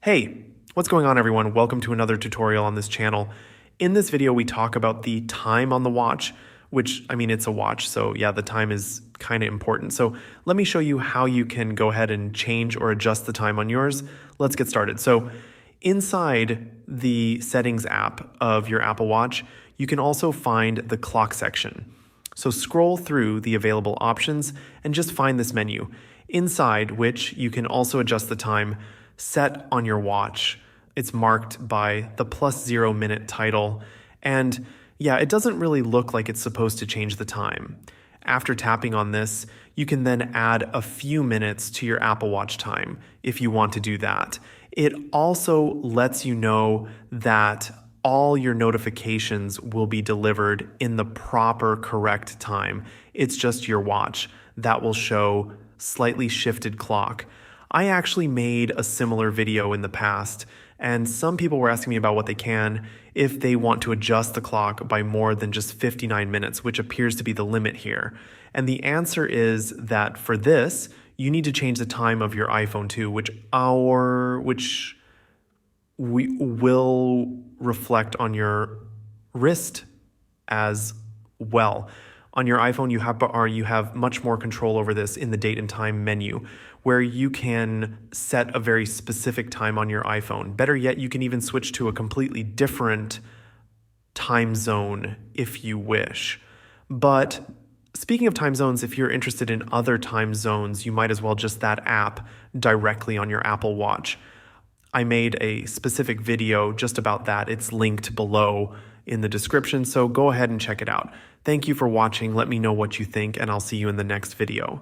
Hey, what's going on everyone? Welcome to another tutorial on this channel. In this video, we talk about the time on the watch, which, it's a watch, so yeah, the time is kind of important. So let me show you how you can go ahead and change or adjust the time on yours. Let's get started. So inside the settings app of your Apple Watch, you can also find the clock section. So scroll through the available options and just find this menu, inside which you can also adjust the time set on your watch. It's marked by the +0 minute title, and yeah, it doesn't really look like it's supposed to change the time. After tapping on this, you can then add a few minutes to your Apple Watch time if you want to do that. It also lets you know that all your notifications will be delivered in the proper correct time. It's just your watch that will show slightly shifted clock. I actually made a similar video in the past, and some people were asking me about what they can if they want to adjust the clock by more than just 59 minutes, which appears to be the limit here. And the answer is that for this, you need to change the time of your iPhone too, which we will reflect on your wrist as well. On your iPhone, you have much more control over this in the date and time menu, where you can set a very specific time on your iPhone. Better yet, you can even switch to a completely different time zone if you wish. But speaking of time zones, if you're interested in other time zones, you might as well just that app directly on your Apple Watch. I made a specific video just about that. It's linked below in the description, so go ahead and check it out. Thank you for watching. Let me know what you think, and I'll see you in the next video.